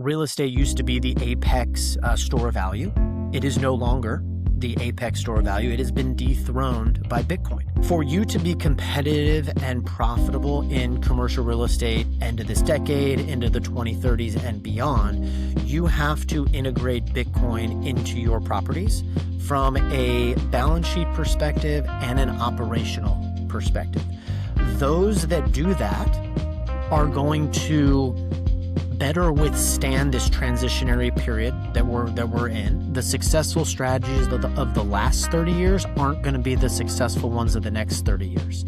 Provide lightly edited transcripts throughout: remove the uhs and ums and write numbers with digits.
real estate used to be the apex store of value. It is no longer the apex store of value. It has been dethroned by Bitcoin. For you to be competitive and profitable in commercial real estate end of this decade, into the 2030s and beyond, you have to integrate Bitcoin into your properties from a balance sheet perspective and an operational perspective. Those that do that are going to better withstand this transitionary period that we're in. The successful strategies of the last 30 years aren't going to be the successful ones of the next 30 years.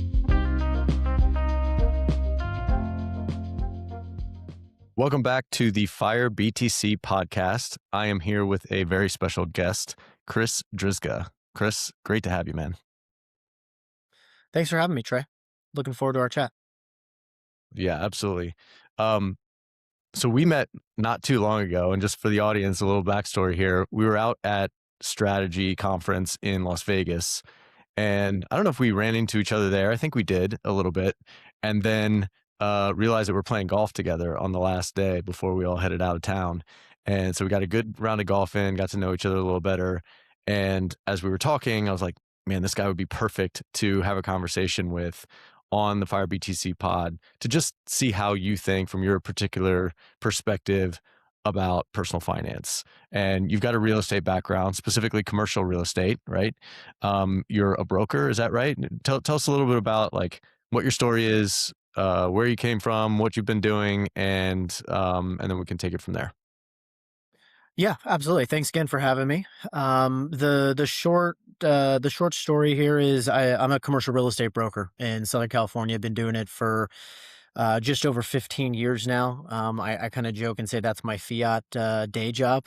Welcome back to the Fire BTC podcast. I am here with a very special guest, Chris Drzyzga. Chris, great to have you, man. Thanks for having me, Trey. Looking forward to our chat. Yeah, absolutely. So we met not too long ago, and just for the audience, a little backstory here. We were out at Strategy Conference in Las Vegas, and I don't know if we ran into each other there. I think we did a little bit, and then realized that we're playing golf together on the last day before we all headed out of town. And so we got a good round of golf in, got to know each other a little better. And as we were talking, I was like, man, this guy would be perfect to have a conversation with on the Fire BTC pod, to just see how you think from your particular perspective about personal finance. And you've got a real estate background, specifically commercial real estate, right? You're a broker, is that right? Tell us a little bit about like what your story is, where you came from, what you've been doing, and then we can take it from there. Yeah, absolutely. Thanks again for having me. The short story here is I'm a commercial real estate broker in Southern California. I've been doing it for just over 15 years now. I kind of joke and say that's my fiat day job.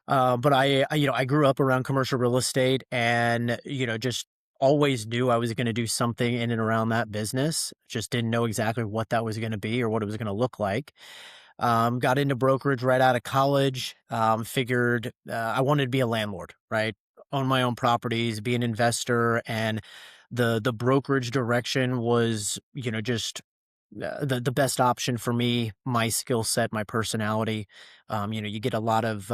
But I grew up around commercial real estate, and just always knew I was going to do something in and around that business. Just didn't know exactly what that was going to be or what it was going to look like. Got into brokerage right out of college. Figured I wanted to be a landlord, right? Own my own properties, be an investor, and the brokerage direction was, just the best option for me. My skill set, my personality. You get a lot of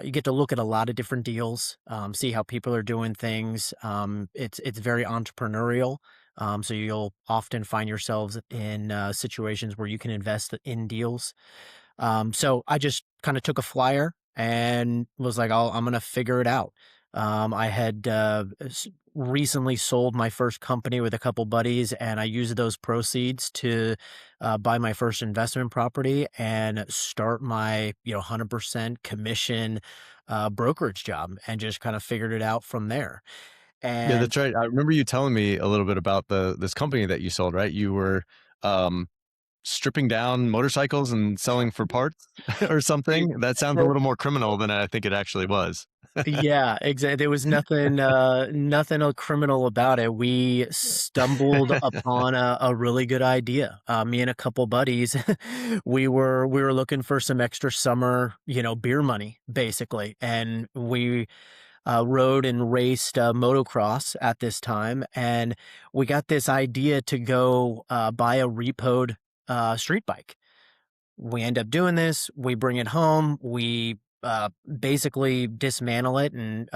you get to look at a lot of different deals, see how people are doing things. It's very entrepreneurial. So you'll often find yourselves in situations where you can invest in deals. So I just kind of took a flyer and was like, I'm going to figure it out. I had recently sold my first company with a couple buddies, and I used those proceeds to buy my first investment property and start my 100% commission brokerage job, and just kind of figured it out from there. Yeah, And that's right. I remember you telling me a little bit about this company that you sold, right? You were stripping down motorcycles and selling for parts or something. That sounds a little more criminal than I think it actually was. Yeah, exactly. There was nothing criminal about it. We stumbled upon a really good idea. Me and a couple buddies, we were looking for some extra summer, beer money, basically, and we rode and raced motocross at this time, and we got this idea to go buy a repoed street bike. We end up doing this. We bring it home. We basically dismantle it and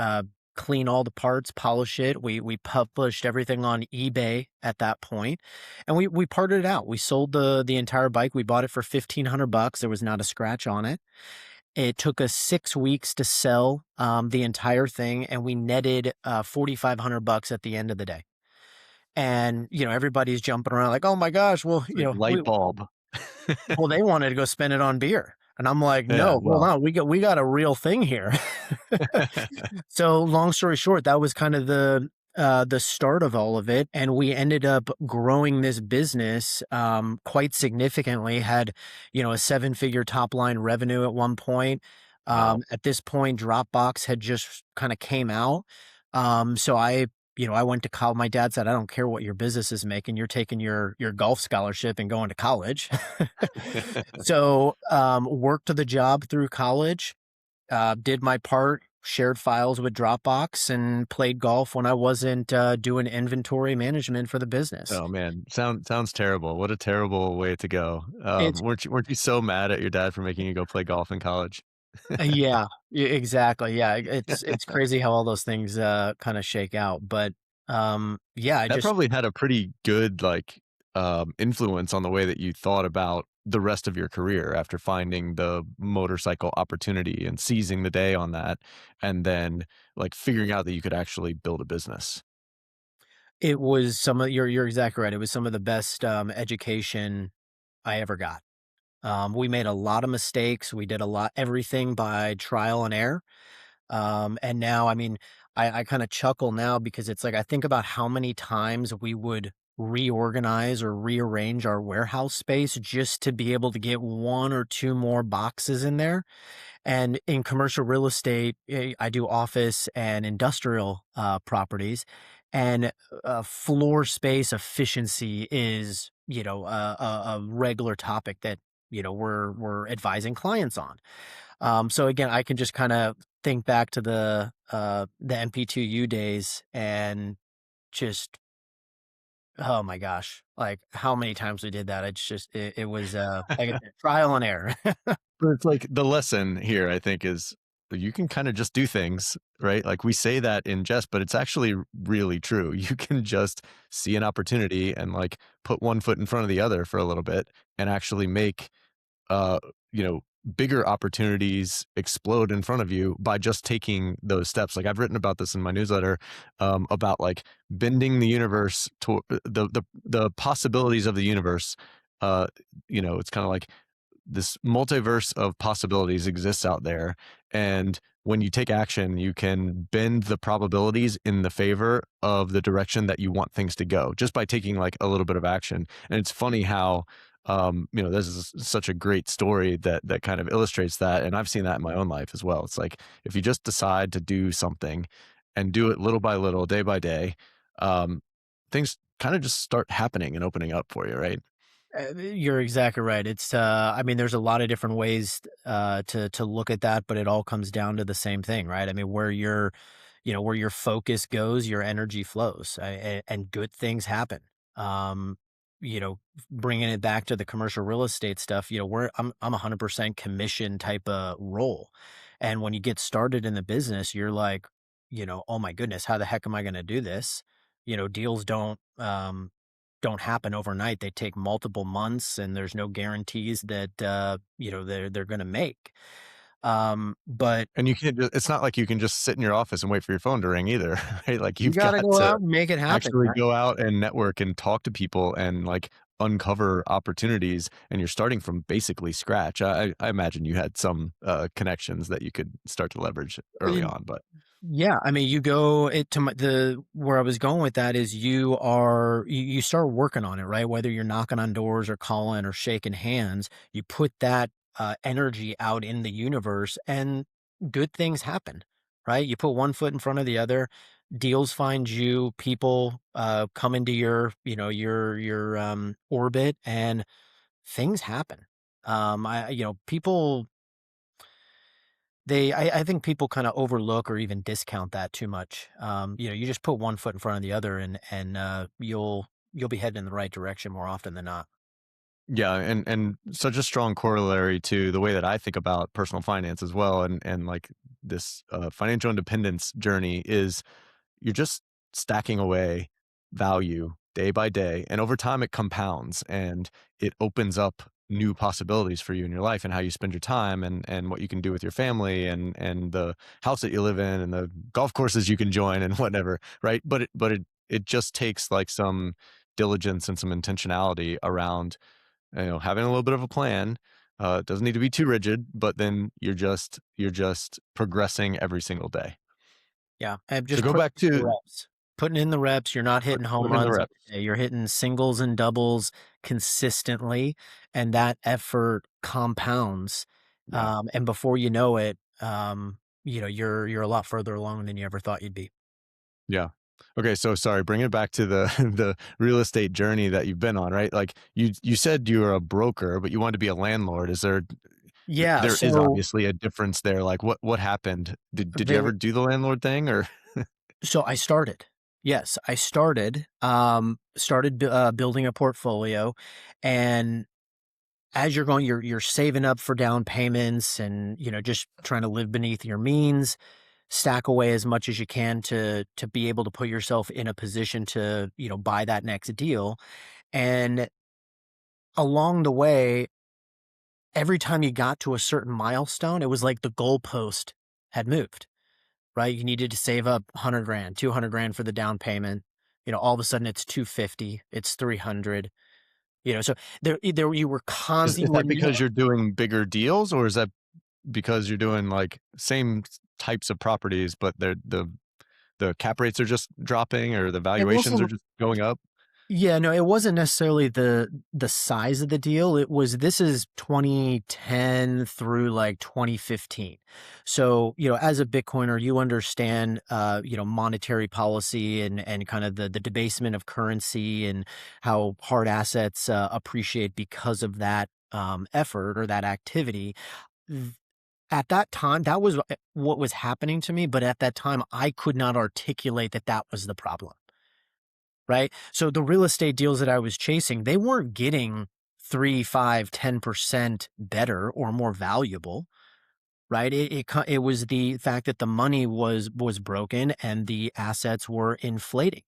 clean all the parts, polish it. We published everything on eBay at that point, and we parted it out. We sold the entire bike. We bought it for $1,500. There was not a scratch on it. It took us 6 weeks to sell the entire thing, and we netted $4,500 at the end of the day. And everybody's jumping around like, "Oh my gosh!" Well, Light bulb. well, they wanted to go spend it on beer, and I'm like, Yeah, "No, well. hold on, we got a real thing here." So, long story short, that was kind of the start of all of it, and we ended up growing this business quite significantly. Had a 7-figure top line revenue at one point. Wow. At this point, Dropbox had just kind of came out. So I went to college. My dad said, "I don't care what your business is making. You're taking your golf scholarship and going to college." So worked the job through college. Did my part shared files with Dropbox and played golf when I wasn't, doing inventory management for the business. Oh, man. Sounds terrible. What a terrible way to go. It's Weren't you so mad at your dad for making you go play golf in college? yeah, exactly, yeah, it's crazy how all those things, kinda shake out, but, yeah, I That just probably had a pretty good, like, influence on the way that you thought about the rest of your career after finding the motorcycle opportunity and seizing the day on that, and then, like, figuring out that you could actually build a business. it was some of you're exactly right, it was some of the best, education I ever got. We made a lot of mistakes, we did a lot everything by trial and error. And now, I mean, I kind of chuckle now because it's like I think about how many times we would reorganize or rearrange our warehouse space just to be able to get one or two more boxes in there. And in commercial real estate, I do office and industrial properties, and floor space efficiency is, a regular topic that we're advising clients on. So again, I can just kind of think back to the MP2U days and just oh my gosh, like how many times we did that. It's just it was like I said, trial and error. But it's like the lesson here, I think, is you can kinda just do things, right? Like, we say that in jest, but it's actually really true. You can just see an opportunity and, like, put one foot in front of the other for a little bit and actually make uh, you know, bigger opportunities explode in front of you by just taking those steps. Like I've written about this in my newsletter, about like bending the universe to the possibilities of the universe. Uh, it's kind of like this multiverse of possibilities exists out there, and when you take action you can bend the probabilities in the favor of the direction that you want things to go just by taking like a little bit of action. And it's funny how this is such a great story that kind of illustrates that, and I've seen that in my own life as well. It's like if you just decide to do something and do it little by little, day by day, um, things kind of just start happening and opening up for you, right? You're exactly right. It's I mean, there's a lot of different ways to look at that, but it all comes down to the same thing, right? I mean, where your focus goes, your energy flows, and good things happen. Um, Bringing it back to the commercial real estate stuff, I'm 100% commission type of role, and when you get started in the business, you're like, oh my goodness, how the heck am I going to do this? Deals don't happen overnight. They take multiple months, and there's no guarantees that they're going to make. But And you can't it's not like you can just sit in your office and wait for your phone to ring either, right? Like, you you've got to got go to out and make it happen, actually right? go out and network and talk to people and, like, uncover opportunities, and you're starting from basically scratch. I imagine you had some, connections that you could start to leverage early on, but Yeah, I mean, you go it to the where I was going with that is you start working on it, right? Whether you're knocking on doors or calling or shaking hands, you put that energy out in the universe, and good things happen, right? You put one foot in front of the other, deals find you, people come into your orbit, and things happen. People I think people kinda overlook or even discount that too much. You just put one foot in front of the other, and you'll be heading in the right direction more often than not. yeah, and such a strong corollary to the way that I think about personal finance as well, and, like, this, financial independence journey is you're just stacking away value day by day, and over time it compounds and it opens up new possibilities for you in your life and how you spend your time and what you can do with your family and the house that you live in and the golf courses you can join and whatever, right? But it just takes like some diligence and some intentionality around, having a little bit of a plan. It doesn't need to be too rigid, but then you're just progressing every single day. Yeah, and So just go putting back in the to reps. Putting in the reps, you're not hitting home putting in the runs every reps. day, you're hitting singles and doubles consistently, and that effort compounds, Yeah. and before you know it, you're a lot further along than you ever thought you'd be. Yeah. Okay, so sorry, bring it back to the the real estate journey that you've been on, right? Like you said you were a broker, but you wanted to be a landlord. Is there Yeah, There is so obviously a difference there. Like what happened? Did you there ever do the landlord thing or? so I started. Yes, I started building a portfolio, and as you're going, you're saving up for down payments and, just trying to live beneath your means, stack away as much as you can to be able to put yourself in a position to, buy that next deal. And along the way, every time you got to a certain milestone, it was like the goalpost had moved, right? You needed to save up 100 grand, 200 grand for the down payment. All of a sudden it's 250, it's 300, so there you were constant, Is you were that ne- because you're doing bigger deals, or is that because you're doing like same types of properties, but the cap rates are just dropping or the it valuations are wasn't. just going up? Yeah, no, it wasn't necessarily the size of the deal. This is 2010 through like 2015. So, as a Bitcoiner, you understand monetary policy and kind of the debasement of currency and how hard assets appreciate because of that effort or that activity. Th- At that time, that was what was happening to me, but at that time I could not articulate that that was the problem. Right? So the real estate deals that I was chasing, they weren't getting 3, 5, 10% better or more valuable, right? It was the fact that the money was broken and the assets were inflating,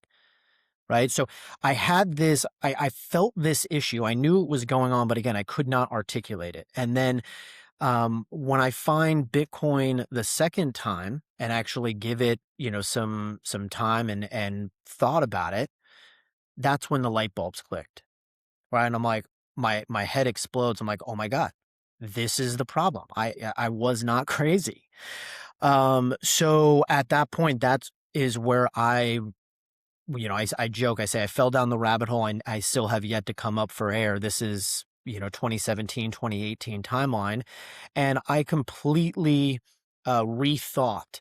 right? So I felt this issue. I knew it was going on, but again, I could not articulate it. And then when I find Bitcoin the second time and actually give it, some time and thought about it, that's when the light bulbs clicked, right? And I'm like, my head explodes. I'm like, oh my God, this is the problem. I was not crazy. So at that point, that is where I joke, I say I fell down the rabbit hole and I still have yet to come up for air. This is, 2017, 2018 timeline. And I completely rethought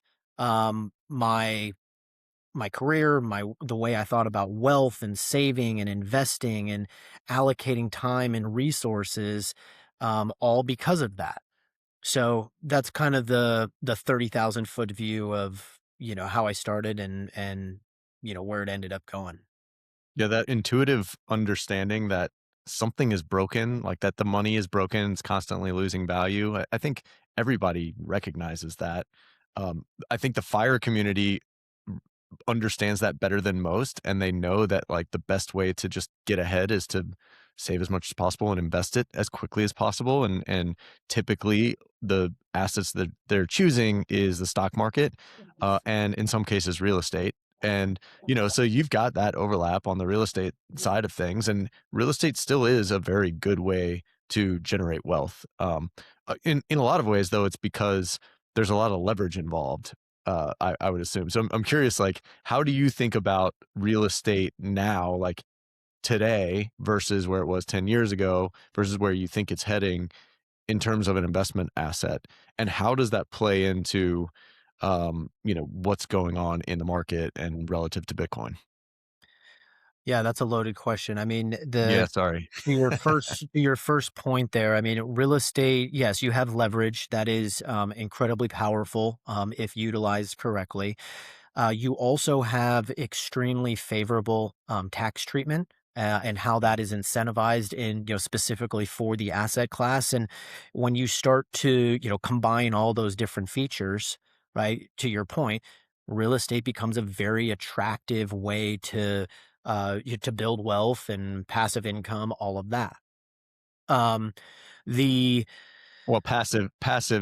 my career, the way I thought about wealth and saving and investing and allocating time and resources, all because of that. So that's kind of the 30,000-foot view of, how I started and where it ended up going. Yeah, that intuitive understanding that something is broken, like that the money is broken, it's constantly losing value. I think everybody recognizes that. I think the fire community r- understands that better than most, and they know that like the best way to just get ahead is to save as much as possible and invest it as quickly as possible. And typically the assets that they're choosing is the stock market, and in some cases real estate. And so you've got that overlap on the real estate side of things, and real estate still is a very good way to generate wealth. In a lot of ways, though, it's because there's a lot of leverage involved. I would assume. So I'm curious, like, how do you think about real estate now, like today, versus where it was 10 years ago, versus where you think it's heading in terms of an investment asset, and how does that play into what's going on in the market and relative to Bitcoin? Yeah, that's a loaded question. I mean, Yeah, the sorry. to your first point there, I mean, real estate, yes, you have leverage that is incredibly powerful if utilized correctly. You also have extremely favorable tax treatment. And how that is incentivized in, specifically for the asset class. And when you start to, combine all those different features, right, to your point, real estate becomes a very attractive way to build wealth and passive income, all of that. Um, the Well, passive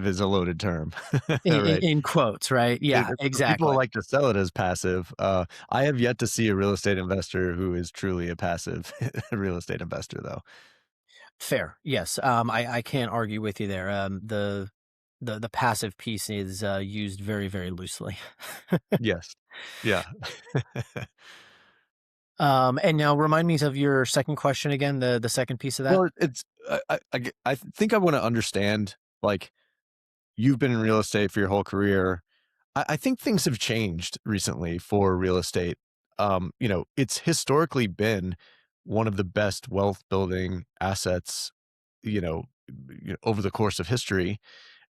is a loaded term, right? in quotes, right? Yeah, People exactly. like to sell it as passive. I have yet to see a real estate investor who is truly a passive real estate investor, though. Fair. Yes. I can't argue with you there. The passive piece is used very, very loosely. Yes. Yeah. And now remind me of your second question again, the second piece of that. Well, it's I think I wanna understand, like, you've been in real estate for your whole career. I think things have changed recently for real estate. It's historically been one of the best wealth building assets, over the course of history.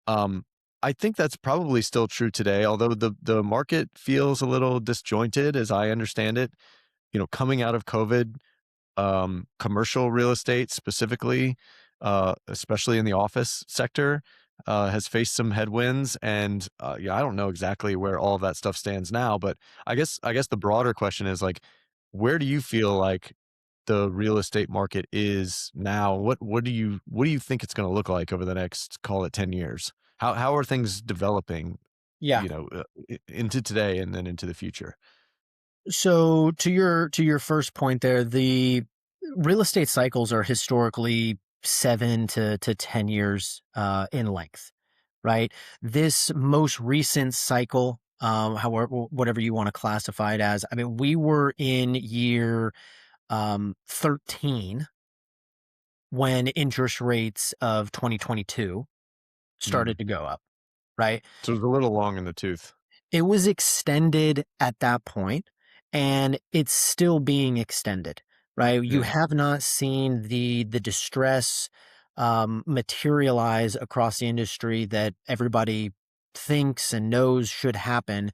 Um, I think that's probably still true today, although the market feels a little disjointed as I understand it. Coming out of COVID, commercial real estate specifically, especially in the office sector, has faced some headwinds. And yeah, I don't know exactly where all of that stuff stands now, but I guess the broader question is like, where do you feel like the real estate market is now? What do you think it's going to look like over the next, call it, 10 years? How are things developing, Yeah. into today and then into the future? So to your first point there, the real estate cycles are historically 7 to 10 years in length, right? This most recent cycle, however, whatever you want to classify it as, I mean, we were in year 13 when interest rates of 2022 Mm. started to go up, right? So it's a little long in the tooth. It was extended at that point, and it's still being extended, right? You Yeah. have not seen the distress materialize across the industry that everybody thinks and knows should happen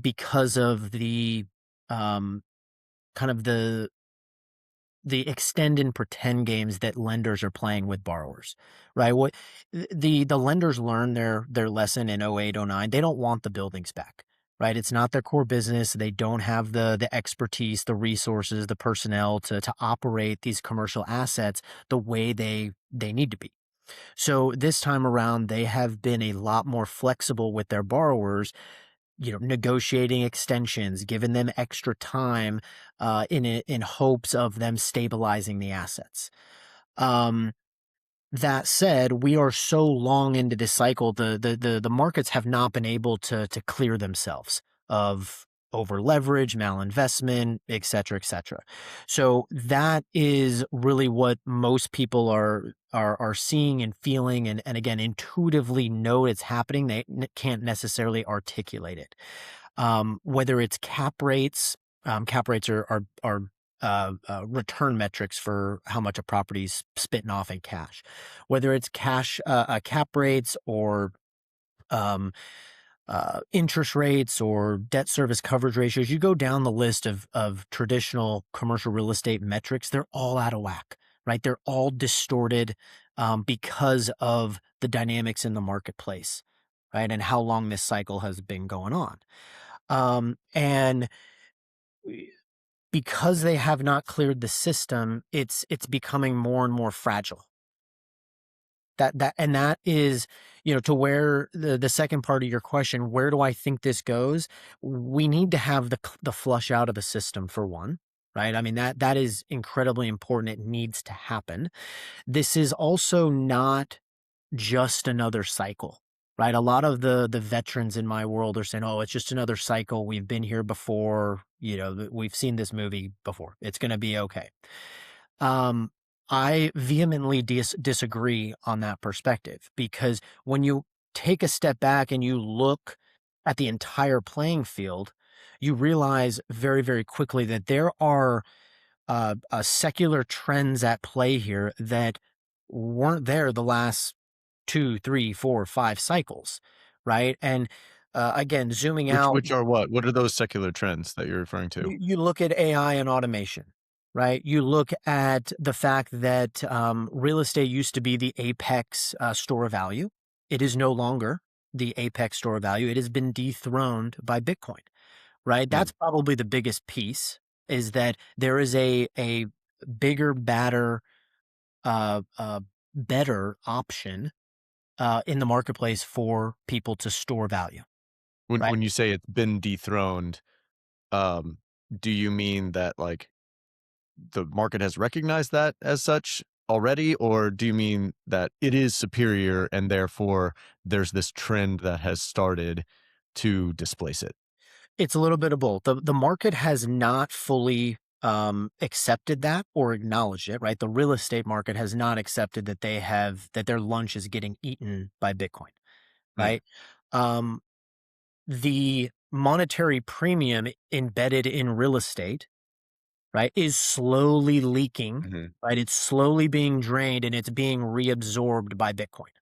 because of the um, kind of the extend and pretend games that lenders are playing with borrowers, right? What the lenders learned their lesson in '08, '09. They don't want the buildings back, right? It's not their core business. They don't have the expertise, the resources, the personnel to operate these commercial assets the way they need to be. So this time around, they have been a lot more flexible with their borrowers, negotiating extensions, giving them extra time in hopes of them stabilizing the assets. Um, that said, we are so long into this cycle, the markets have not been able to clear themselves of over leverage, malinvestment, et cetera, et cetera. So that is really what most people are seeing and feeling, and again intuitively know it's happening. They can't necessarily articulate it. Whether it's cap rates are return metrics for how much a property's spitting off in cash. Whether it's cap rates or um, interest rates or debt service coverage ratios, you go down the list of traditional commercial real estate metrics, they're all out of whack, right? They're all distorted because of the dynamics in the marketplace, right? And how long this cycle has been going on. And because they have not cleared the system, it's becoming more and more fragile. That is, to where the second part of your question, where do I think this goes? We need to have the flush out of the system for one, right? I mean, that is incredibly important. It needs to happen. This is also not just another cycle, right? A lot of the veterans in my world are saying, "Oh, it's just another cycle. We've been here before. We've seen this movie before. It's going to be okay." Um, I vehemently disagree on that perspective because when you take a step back and you look at the entire playing field, you realize very, very quickly that there are secular trends at play here that weren't there the last two, three, four, five cycles, right? And again, zooming Which out, which are what? What are those secular trends that you're referring to? you look at AI and automation, right? You look at the fact that real estate used to be the apex store of value. It is no longer the apex store of value. It has been dethroned by Bitcoin, right? Mm. That's probably the biggest piece is that there is a bigger, better option in the marketplace for people to store value, When right? when you say it's been dethroned, um, do you mean that, like, the market has recognized that as such already, or do you mean that it is superior and therefore there's this trend that has started to displace it? It's a little bit of both. The market has not fully accepted that or acknowledged it, right? The real estate market has not accepted that their lunch is getting eaten by Bitcoin, Mm. right? Um, the monetary premium embedded in real estate right, is slowly leaking, Mhm. right? It's slowly being drained and it's being reabsorbed by Bitcoin,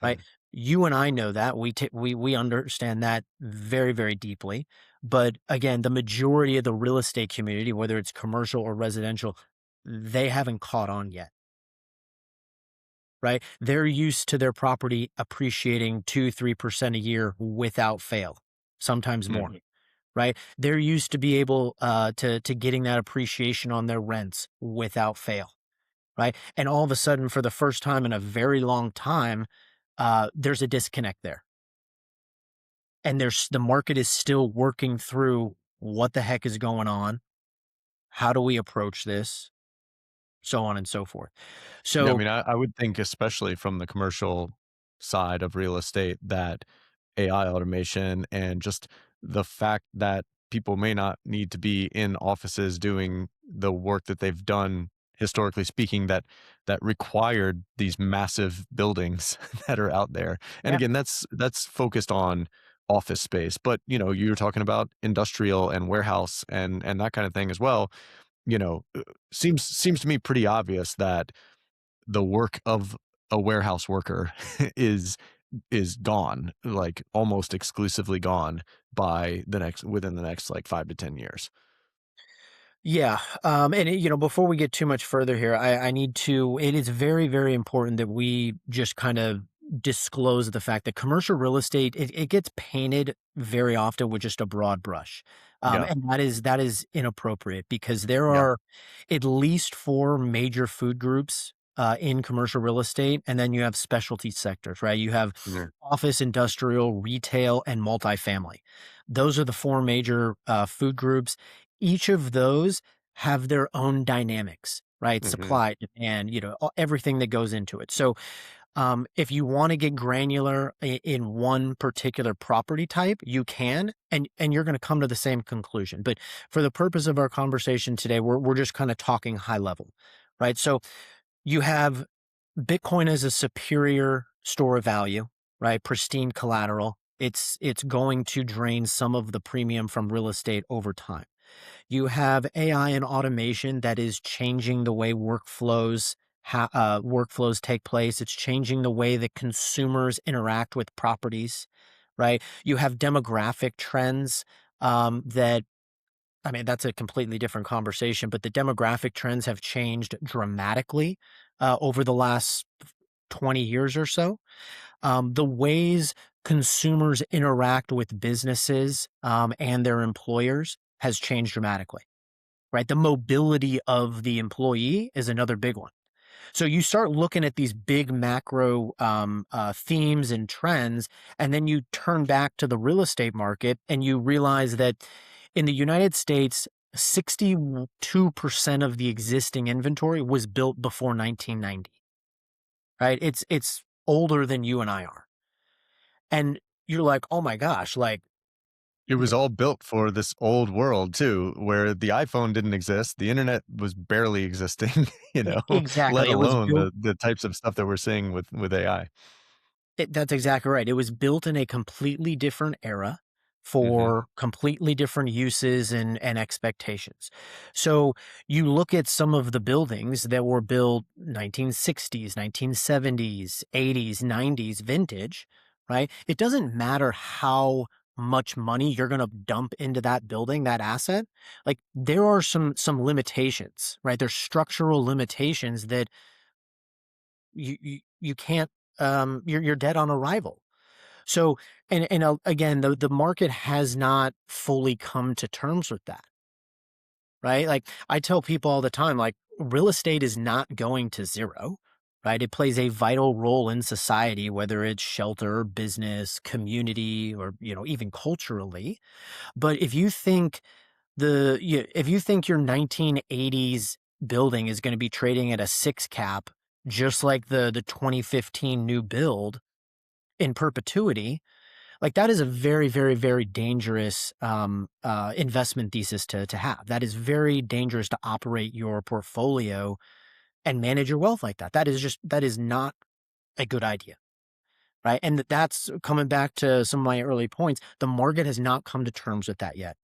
right? Hmm. You and I know that. We understand that very, very deeply. But again, the majority of the real estate community, whether it's commercial or residential, they haven't caught on yet, right? They're used to their property appreciating 2, 3% a year without fail, sometimes more. Hmm. Right? They're used to be able to getting that appreciation on their rents without fail, right? And all of a sudden, for the first time in a very long time, there's a disconnect there, and there's the market is still working through what the heck is going on. How do we approach this? So on and so forth. Yeah, I So mean, I would think, especially from the commercial side of real estate, that AI automation and just the fact that people may not need to be in offices doing the work that they've done historically speaking, that required these massive buildings that are out there. And yeah, again, that's focused on office space, but you're talking about industrial and warehouse and that kind of thing as well. you know uh, seems to me pretty obvious that the work of a warehouse worker is gone, like almost exclusively gone by the next within the next like 5 to 10 years. yeah, and before we get too much further here, I need to. It is very, very important that we just kind of disclose the fact that commercial real estate it gets painted very often with just a broad brush, Yeah. and that is inappropriate because there Yeah. are at least four major food groups in commercial real estate, and then you have specialty sectors, right? You have Mhm. office, industrial, retail, and multifamily. Those are the four major food groups. Each of those have their own dynamics, right? Mhm. Supply, demand, everything that goes into it. So, if you want to get granular in one particular property type, you can, and you're going to come to the same conclusion. But for the purpose of our conversation today, we're just kind of talking high level, right? So you have Bitcoin as a superior store of value, right? Pristine collateral. It's going to drain some of the premium from real estate over time. You have AI and automation that is changing the way workflows take place. It's changing the way that consumers interact with properties, right? You have demographic trends that I mean, that's a completely different conversation, but the demographic trends have changed dramatically over the last 20 years or so. The ways consumers interact with businesses and their employers has changed dramatically, right? The mobility of the employee is another big one. So you start looking at these big macro themes and trends, and then you turn back to the real estate market and you realize that in the United States, 62% of the existing inventory was built before 1990, right? It's older than you and I are. And you're like, "Oh my gosh, like, It you was know, all built for this old world too, where the iPhone didn't exist, the internet was barely existing, let exactly. It was alone built the types of stuff that we're seeing with AI. That's exactly right. It was built in a completely different era Mhm. for completely different uses and expectations. So you look at some of the buildings that were built 1960s, 1970s, 80s, 90s vintage, right? It doesn't matter how much money you're going to dump into that building, that asset. Like there are some limitations, right? There's structural limitations that you can't you're dead on arrival. So, again, the market has not fully come to terms with that, right? Like I tell people all the time, like real estate is not going to zero, right? It plays a vital role in society, whether it's shelter, business, community, or even culturally. But if you think your 1980s building is going to be trading at a six cap, just like the 2015 new build in perpetuity, like, that is a very, very, very dangerous, investment thesis to have. That is very dangerous to operate your portfolio and manage your wealth like that. That is not a good idea, right? And that's coming back to some of my early points. The market has not come to terms with that yet.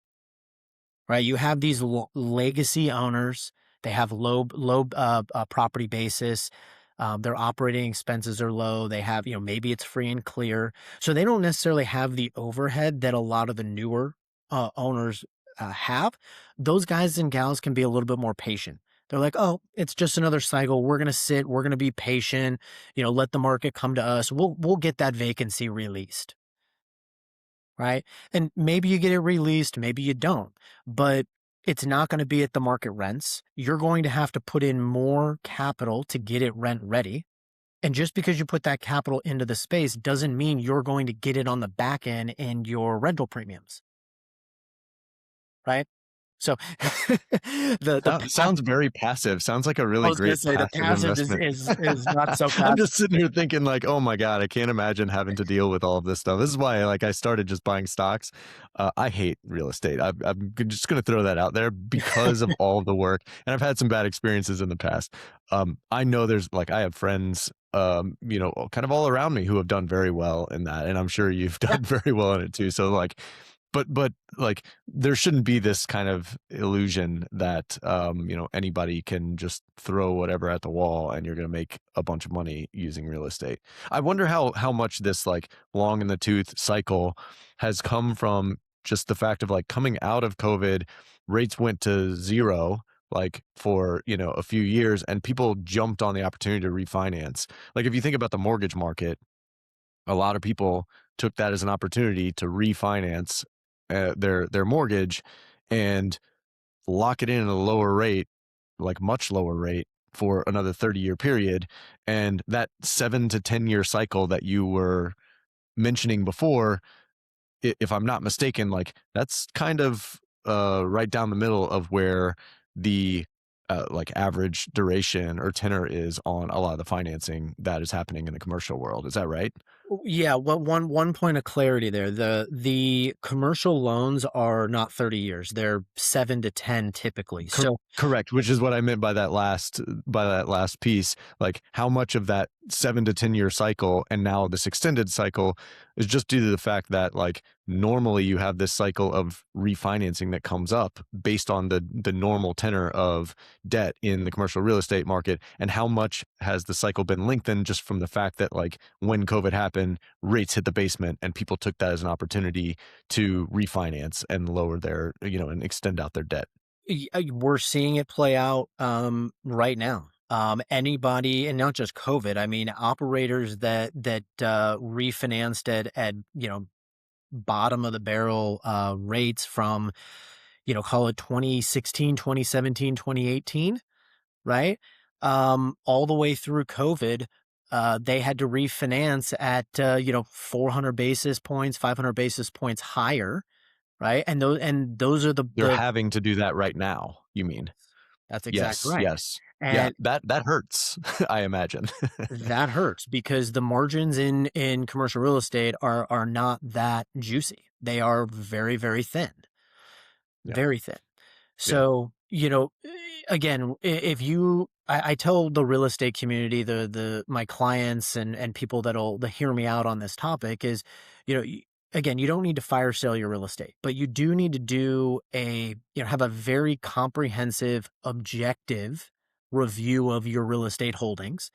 right? You have these legacy owners. They have low property basis. Their operating expenses are low. They have, maybe it's free and clear. So they don't necessarily have the overhead that a lot of the newer owners have. Those guys and gals can be a little bit more patient. They're like, oh, it's just another cycle. We're gonna sit. We're gonna be patient. Let the market come to us. We'll get that vacancy released, right? And maybe you get it released, maybe you don't, but it's not going to be at the market rents. You're going to have to put in more capital to get it rent ready. And just because you put that capital into the space doesn't mean you're going to get it on the back end in your rental premiums, right? So the Sounds very passive. Sounds like a I really was going to great say the passive passive is investment. is not so I'm passive. just sitting here thinking like, oh my God, I can't imagine having to deal with all of this stuff. This is why like I started just buying stocks. I hate real estate. I'm just going to throw that out there because of all of the work. And I've had some bad experiences in the past. I know there's like, I have friends, kind of all around me who have done very well in that. And I'm sure you've Yeah. done very well in it too. So like, but like there shouldn't be this kind of illusion that anybody can just throw whatever at the wall and you're going to make a bunch of money using real estate. I wonder how much this like long in the tooth cycle has come from just the fact of like coming out of COVID, rates went to zero like for a few years and people jumped on the opportunity to refinance. Like if you think about the mortgage market, a lot of people took that as an opportunity to refinance their mortgage and lock it in at a lower rate, like much lower rate for another 30-year period. And that 7 to 10 year cycle that you were mentioning before, if I'm not mistaken, like that's kind of right down the middle of where the like average duration or tenor is on a lot of the financing that is happening in the commercial world. Is that right? Yeah, well, one point of clarity there. The commercial loans are not 30 years. They're 7 to 10 typically. So Correct, which is what I meant by that last piece. Like how much of that 7 to 10 year cycle and now this extended cycle is just due to the fact that like normally you have this cycle of refinancing that comes up based on the normal tenor of debt in the commercial real estate market, and how much has the cycle been lengthened just from the fact that like when COVID happened, rates hit the basement and people took that as an opportunity to refinance and lower their and extend out their debt. we're seeing it play out right now. Anybody, and not just COVID. I mean, operators that refinanced at bottom of the barrel rates from call it 2016, 2017, 2018, right? All the way through COVID, they had to refinance at 400 basis points, 500 basis points higher, right? And those are They're the having to do that right now, you mean? That's exactly Yes, right. yes. Yeah, And that hurts, I imagine. that hurts because the margins in commercial real estate are not that juicy. They are very, very thin, Yeah, very thin. yeah. So, again, if I tell the real estate community, my clients and people that'll hear me out on this topic is, again, you don't need to fire sale your real estate, but you do need to have a very comprehensive, objective review of your real estate holdings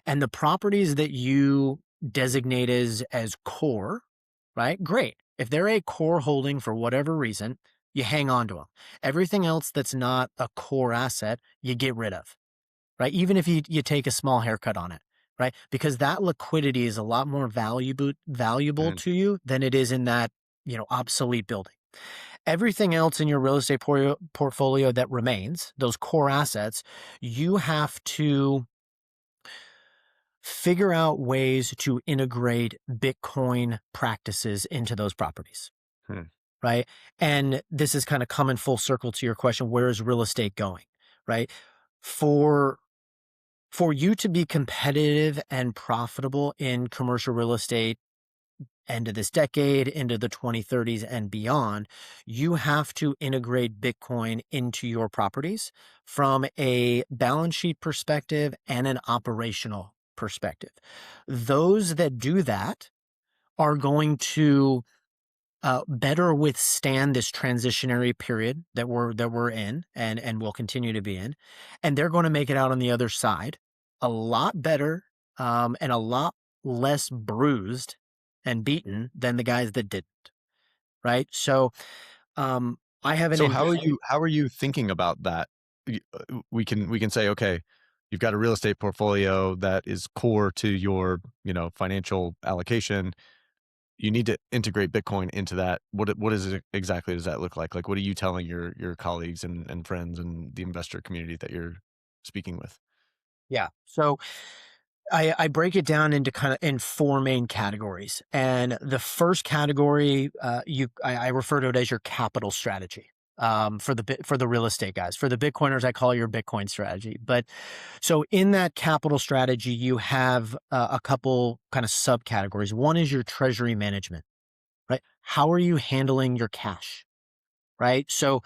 and the properties that you designate as core, right? Great. If they're a core holding for whatever reason, you hang on to them. Everything else that's not a core asset, you get rid of, right? Even if you take a small haircut on it, right? Because that liquidity is a lot more valuable Mhm. to you than it is in that, obsolete building. Everything else in your real estate portfolio that remains, those core assets, you have to figure out ways to integrate Bitcoin practices into those properties, Hmm. right? And this is kind of coming full circle to your question, where is real estate going, right? For for you to be competitive and profitable in commercial real estate end of this decade, into the 2030s and beyond, you have to integrate Bitcoin into your properties from a balance sheet perspective and an operational perspective. Those that do that are going to better withstand this transitionary period that we're in and will continue to be in, and they're going to make it out on the other side a lot better, and a lot less bruised and beaten than the guys that didn't. Right. So I have an So in. how are you thinking about that? We can say, okay, you've got a real estate portfolio that is core to your, financial allocation. You need to integrate Bitcoin into that. What is it exactly does that look like? Like, what are you telling your colleagues and friends and the investor community that you're speaking with? Yeah. So I break it down into kind of in four main categories. And the first category, I refer to it as your capital strategy. For the real estate guys, for the Bitcoiners, I call it your Bitcoin strategy. But so in that capital strategy, you have a couple kind of subcategories. One is your treasury management, right? How are you handling your cash, right? So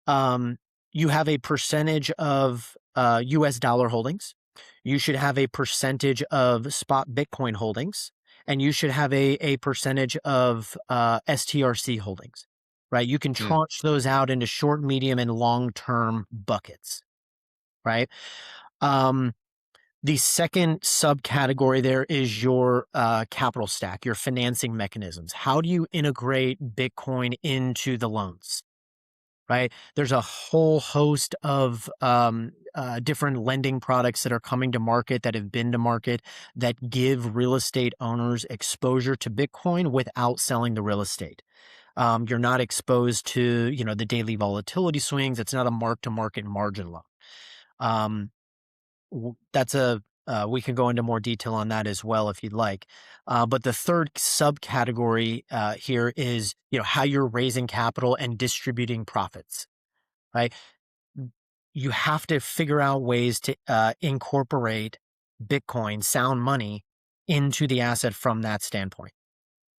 um, you have a percentage of US dollar holdings. You should have a percentage of spot Bitcoin holdings, and you should have a percentage of STRC holdings, right? You can Mm, tranche those out into short, medium, and long term buckets, right? Um, the second subcategory there is your capital stack, your financing mechanisms. How do you integrate Bitcoin into the loans? Right? There's a whole host of different lending products that are coming to market, that have been to market, that give real estate owners exposure to Bitcoin without selling the real estate. You're not exposed to, the daily volatility swings. It's not a mark to market margin loan. Um, that's a we can go into more detail on that as well if you'd like. But the third subcategory here is, how you're raising capital and distributing profits, right? You have to figure out ways to incorporate Bitcoin, sound money, into the asset from that standpoint,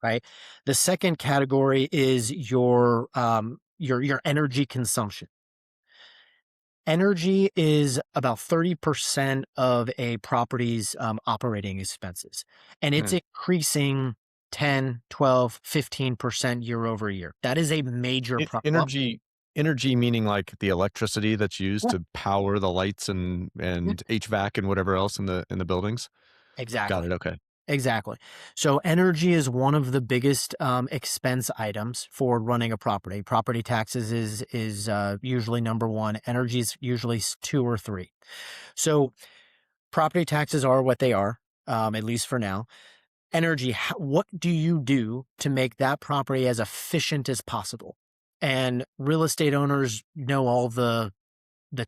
right? The second category is your energy consumption. Energy is about 30% of a property's operating expenses, and it's mm. increasing 10, 12, 15% year over year. That is a major problem. Energy meaning like the electricity that's used Yeah, to power the lights yeah, and HVAC and whatever else in the buildings. Got exactly. it. Okay. Exactly. So energy is one of the biggest expense items for running a property. Property taxes is usually number one. Energy is usually two or three. So property taxes are what they are, at least for now. Energy, what do you do to make that property as efficient as possible? And real estate owners know all the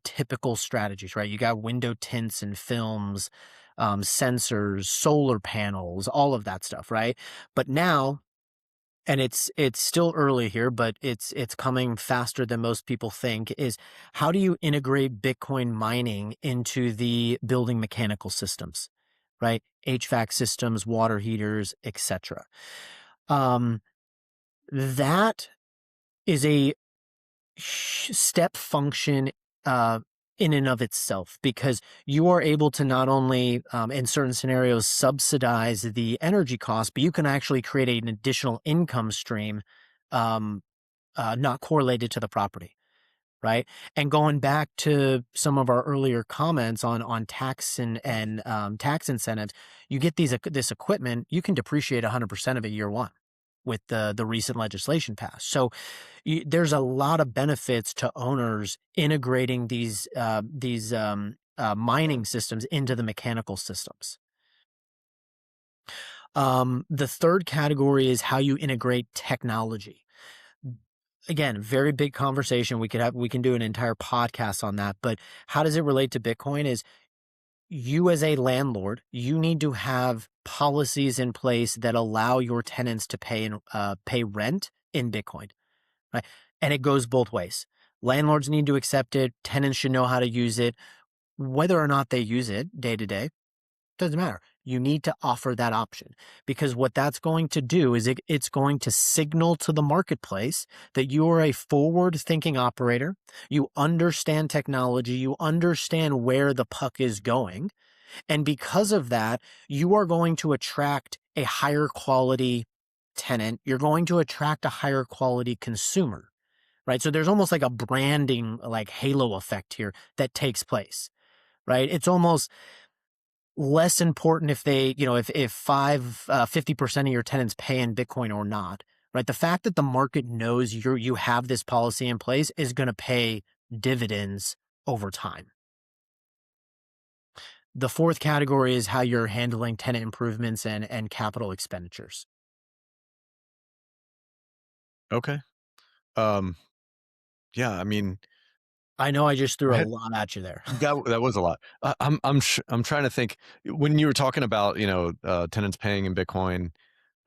typical strategies, right? You got window tints and films, sensors, solar panels, all of that stuff, right? But now, and it's still early here, but it's coming faster than most people think, is how do you integrate Bitcoin mining into the building mechanical systems, right? HVAC systems, water heaters, etc. Um, that is a step function uh, in and of itself, because you are able to not only, in certain scenarios, subsidize the energy cost, but you can actually create an additional income stream, um, not correlated to the property. Right. And going back to some of our earlier comments on tax and tax incentives, you get this equipment, you can depreciate 100% of it year one with the recent legislation passed. So there's a lot of benefits to owners integrating these mining systems into the mechanical systems. The third category is how you integrate technology. Again, very big conversation. We can do an entire podcast on that. But how does it relate to Bitcoin? Is you as a landlord, you need to have policies in place that allow your tenants to pay rent in Bitcoin, right? And it goes both ways. Landlords need to accept it. Tenants should know how to use it. Whether or not they use it day to day, doesn't matter. You need to offer that option, because what that's going to do is it's going to signal to the marketplace that you are a forward thinking operator. You understand technology. You understand where the puck is going. And because of that, you are going to attract a higher quality tenant, you're going to attract a higher quality consumer, right? So there's almost like a branding, like halo effect here that takes place, right? It's almost less important if they, if 50% of your tenants pay in Bitcoin or not, right? The fact that the market knows you have this policy in place is going to pay dividends over time. The fourth category is how you're handling tenant improvements and capital expenditures. Okay. Um, yeah, I mean, I know I just threw a that lot at you there. that was a lot. I'm trying to think when you were talking about, tenants paying in Bitcoin,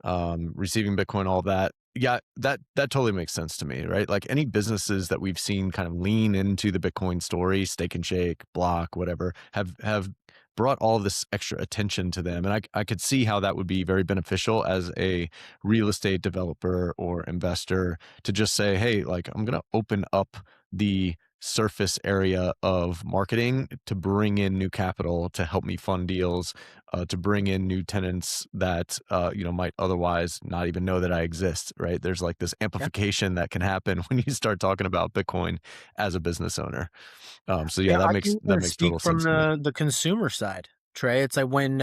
receiving Bitcoin, all that. Yeah, that totally makes sense to me, right? Like any businesses that we've seen kind of lean into the Bitcoin story, Steak and Shake, Block, whatever, have brought all of this extra attention to them. And I could see how that would be very beneficial as a real estate developer or investor to just say, hey, like I'm gonna open up the surface area of marketing to bring in new capital to help me fund deals, to bring in new tenants that might otherwise not even know that I exist. Right? There's like this Yeah. amplification that can happen when you start talking about Bitcoin as a business owner. So yeah, Yeah, that I makes can speak total from sense to me. the consumer side, Trey. It's like when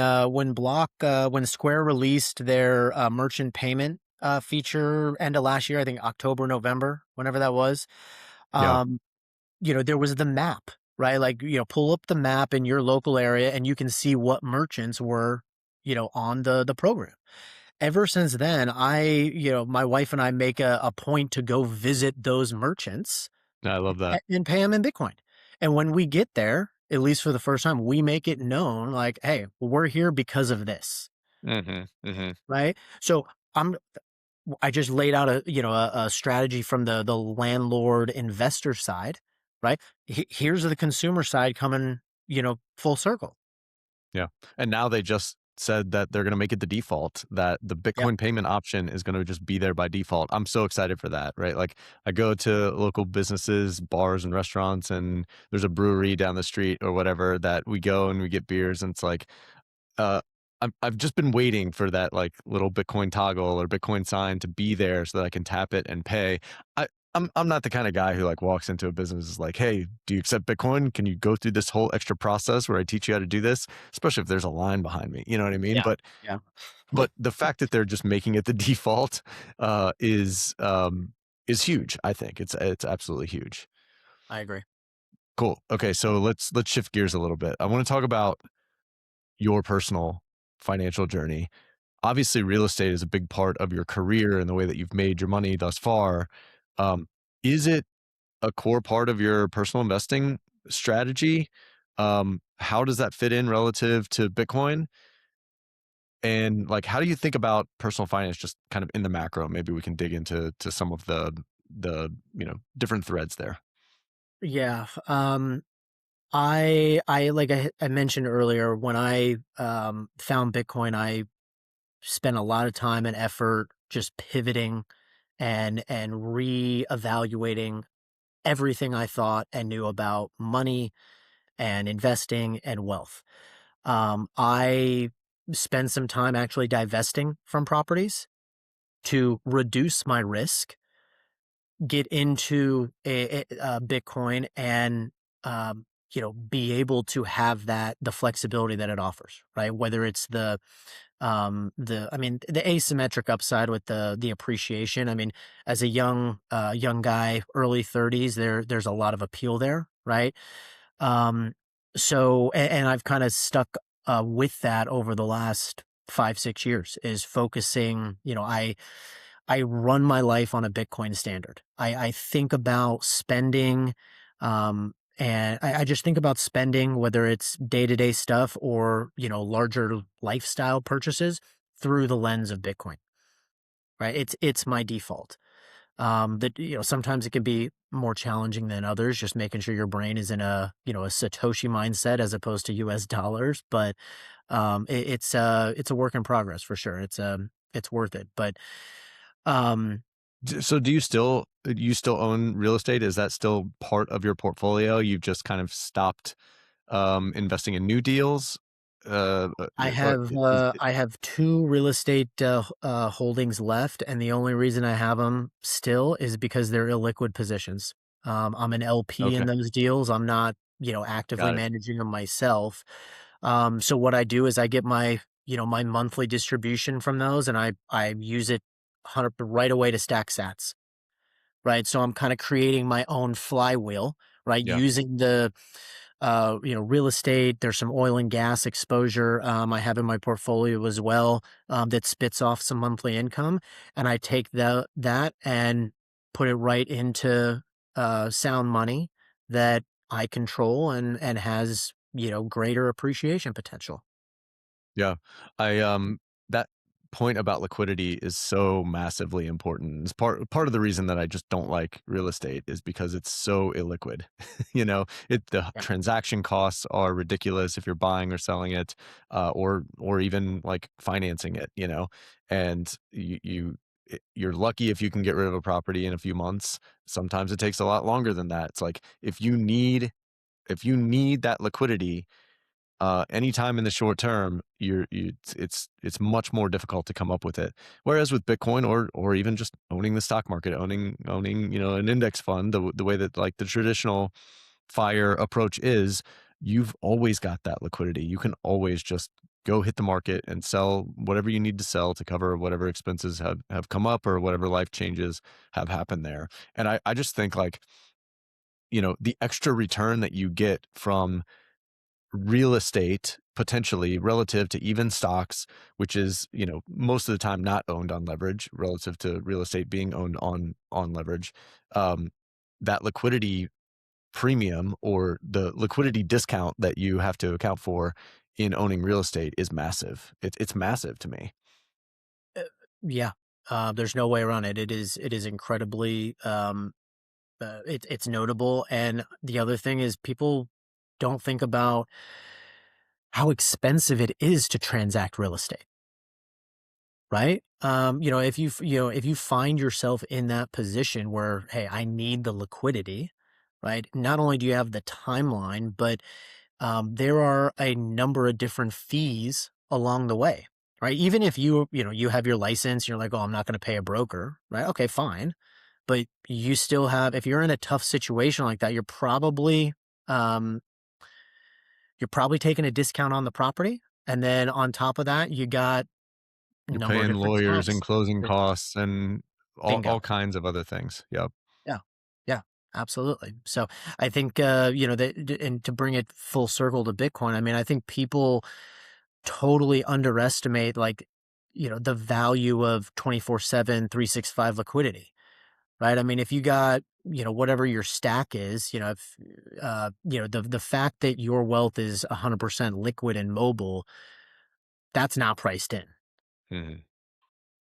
Square released their merchant payment feature end of last year, I think October, November, whenever that was. Yeah, Um, there was the map, right? Like, pull up the map in your local area and you can see what merchants were, on the program. Ever since then, my wife and I make a point to go visit those merchants I love that. and pay them in Bitcoin. And when we get there, at least for the first time, we make it known like, hey, we're here because of this, Hmm. Hmm. right? So I'm I just laid out a strategy from the landlord investor side, right? Here's the consumer side coming, full circle. Yeah. And now they just said that they're going to make it the default, that the Yeah. Bitcoin payment option is going to just be there by default. I'm so excited for that, right? Like I go to local businesses, bars and restaurants, and there's a brewery down the street or whatever that we go and we get beers. And it's like, uh, I've just been waiting for that like little Bitcoin toggle or Bitcoin sign to be there so that I can tap it and pay. I'm not the kind of guy who like walks into a business is like, hey, do you accept Bitcoin? Can you go through this whole extra process where I teach you how to do this? Especially if there's a line behind me. You know what I mean? Yeah. But Yeah. the fact that they're just making it the default is huge. I think it's absolutely huge. I agree. Cool. Okay, so let's shift gears a little bit. I want to talk about your personal financial journey. Obviously, real estate is a big part of your career and the way that you've made your money thus far. Is it a core part of your personal investing strategy? How does that fit in relative to Bitcoin? And like, how do you think about personal finance just kind of in the macro? Maybe we can dig into some of the different threads there. Yeah. I like I mentioned earlier when I found Bitcoin, I spent a lot of time and effort just pivoting and reevaluating everything I thought and knew about money and investing and wealth. I spend some time actually divesting from properties to reduce my risk, get into Bitcoin, and be able to have the flexibility that it offers, right? Whether it's the asymmetric upside with the appreciation. I mean, as a young guy, early 30s, there's a lot of appeal there, right? Um, so, and I've kind of stuck with that over the last 5, 6 years, is focusing. I run my life on a Bitcoin standard. I think about spending, and I just think about spending, whether it's day to day stuff or larger lifestyle purchases, through the lens of Bitcoin. Right? It's my default. That sometimes it can be more challenging than others, just making sure your brain is in a Satoshi mindset as opposed to U.S. dollars. But it's a work in progress for sure. It's worth it. But um, So do you still own real estate? Is that still part of your portfolio? You've just kind of stopped investing in new deals? I have two real estate holdings left, and the only reason I have them still is because they're illiquid positions. I'm an LP in Okay, those deals. I'm not, actively got it. managing them myself. So what I do is I get my, my monthly distribution from those, and I use it 100 right away to stack sats. Right, so I'm kind of creating my own flywheel, right, Yeah. using the real estate. There's some oil and gas exposure I have in my portfolio as well that spits off some monthly income, and I take that and put it right into sound money that I control and has greater appreciation potential. Yeah. That point about liquidity is so massively important. It's part of the reason that I just don't like real estate is because it's so illiquid. The Yeah. transaction costs are ridiculous if you're buying or selling it, or even like financing it, and you're lucky if you can get rid of a property in a few months. Sometimes it takes a lot longer than that. It's like if you need that liquidity anytime in the short term, it's much more difficult to come up with it. Whereas with Bitcoin or even just owning the stock market, owning an index fund, the way that like the traditional fire approach is, you've always got that liquidity. You can always just go hit the market and sell whatever you need to sell to cover whatever expenses have come up or whatever life changes have happened there. And I just think like, the extra return that you get from real estate potentially relative to even stocks, which is, most of the time not owned on leverage relative to real estate being owned on leverage. Um, that liquidity premium or the liquidity discount that you have to account for in owning real estate is massive. It's massive to me. Uh, yeah, there's no way around it. It is incredibly it's notable, and the other thing is people don't think about how expensive it is to transact real estate, right? If you find yourself in that position where, hey, I need the liquidity, right? Not only do you have the timeline, but there are a number of different fees along the way, right? Even if you have your license, you're like, oh, I'm not going to pay a broker, right? Okay, fine, but you still have, if you're in a tough situation like that, um, you're probably taking a discount on the property, and then on top of that, you got a You're number of paying different lawyers and tax. closing costs and all Bingo. kinds of other things. Yep. Yeah. Yeah, absolutely. So I think, and to bring it full circle to Bitcoin, I mean, I think people totally underestimate, like, the value of 24/7, 365 liquidity, right? I mean, if you got, whatever your stack is, if, the fact that your wealth is 100% liquid and mobile, that's not priced in. Mhm.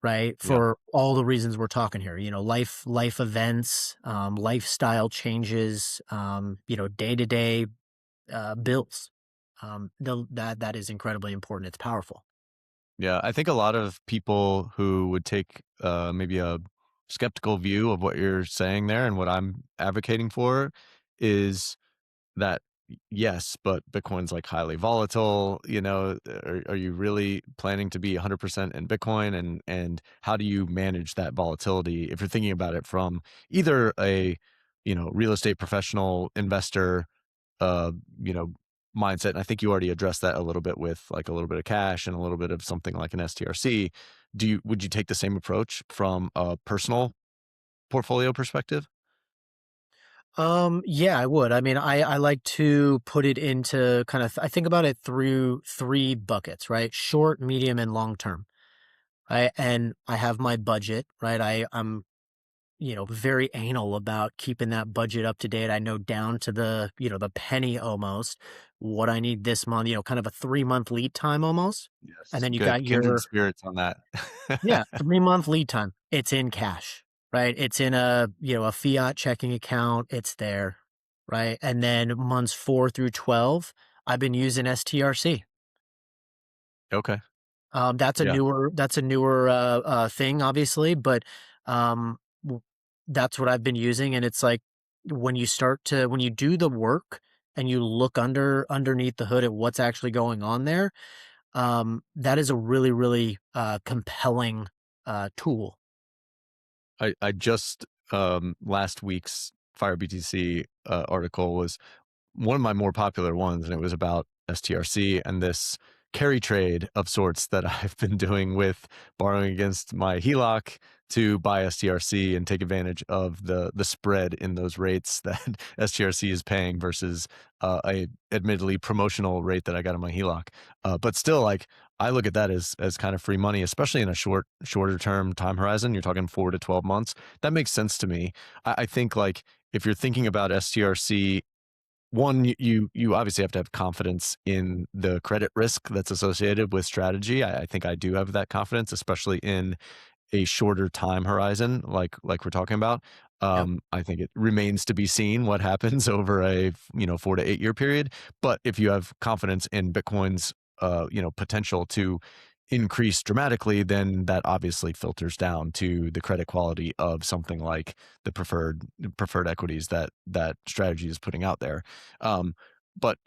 Right? Yeah. For all the reasons we're talking here, life events, lifestyle changes, day-to-day, bills. That is incredibly important. It's powerful. Yeah, I think a lot of people who would take maybe a skeptical view of what you're saying there and what I'm advocating for is that yes, but Bitcoin's like highly volatile. Are you really planning to be 100% in Bitcoin, and how do you manage that volatility if you're thinking about it from either a real estate professional investor uh, you know, mindset. And I think you already addressed that a little bit with like a little bit of cash and a little bit of something like an STRC. Would you take the same approach from a personal portfolio perspective? Yeah, I would. I mean, I like to put it into kind of, I think about it through three buckets, right? Short, medium, and long term. Right. And I have my budget, right? I'm very anal about keeping that budget up to date. I know down to the penny almost what I need this month, kind of a 3-month lead time almost. And Yes. then you Good. got Kindred your, spirits on that. yeah, 3-month lead time. It's in cash, right? It's in a fiat checking account. It's there, right? And then months 4 through 12, I've been using STRC. Okay. Yeah. That's a newer thing, obviously, but w- that's what I've been using. And it's like when you do the work and you look underneath the hood at what's actually going on there, that is a really, really, compelling, tool. I just last week's Fire BTC article was one of my more popular ones, and it was about STRC and this carry trade of sorts that I've been doing with borrowing against my HELOC to buy STRC and take advantage of the spread in those rates that STRC is paying versus a admittedly promotional rate that I got on my HELOC. But still, like I look at that as kind of free money, especially in a shorter term time horizon. You're talking 4 to 12 months. That makes sense to me. I think like if you're thinking about STRC, one, you obviously have to have confidence in the credit risk that's associated with strategy. I think I do have that confidence, especially in a shorter time horizon, like we're talking about. Yep. I think it remains to be seen what happens over a 4 to 8 year period. But if you have confidence in Bitcoin's potential to increase dramatically, then that obviously filters down to the credit quality of something like the preferred equities that strategy is putting out there. But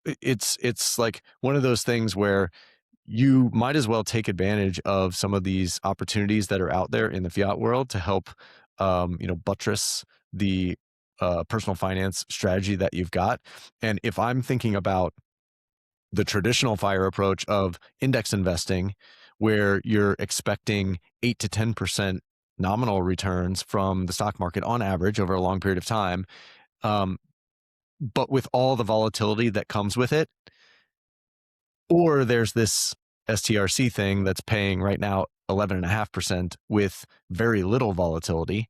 it's like one of those things where you might as well take advantage of some of these opportunities that are out there in the fiat world to help buttress the personal finance strategy that you've got. And if I'm thinking about the traditional fire approach of index investing, where you're expecting 8 to 10% nominal returns from the stock market on average over a long period of time, um, but with all the volatility that comes with it, or there's this STRC thing that's paying right now 11.5% with very little volatility.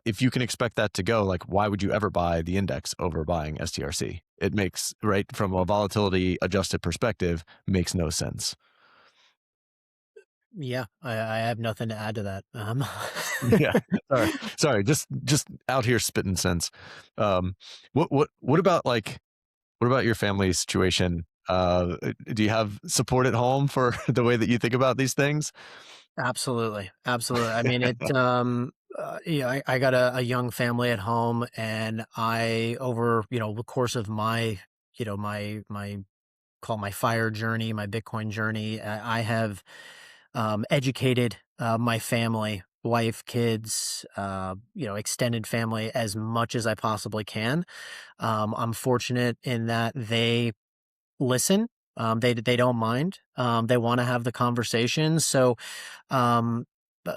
If you can expect that to go, like, why would you ever buy the index over buying STRC? It makes, right, from a volatility adjusted perspective, makes no sense. Yeah, I have nothing to add to that. Yeah. Sorry. Sorry. Just out here spitting sense. Um, what about like what about your family situation? Do you have support at home for the way that you think about these things? Absolutely, absolutely. I mean, yeah, I got a young family at home, and I, over, the course of my, my call my fire journey, my Bitcoin journey, I have, educated, my family, wife, kids, extended family as much as I possibly can. I'm fortunate in that they listen. They don't mind. They want to have the conversation. So,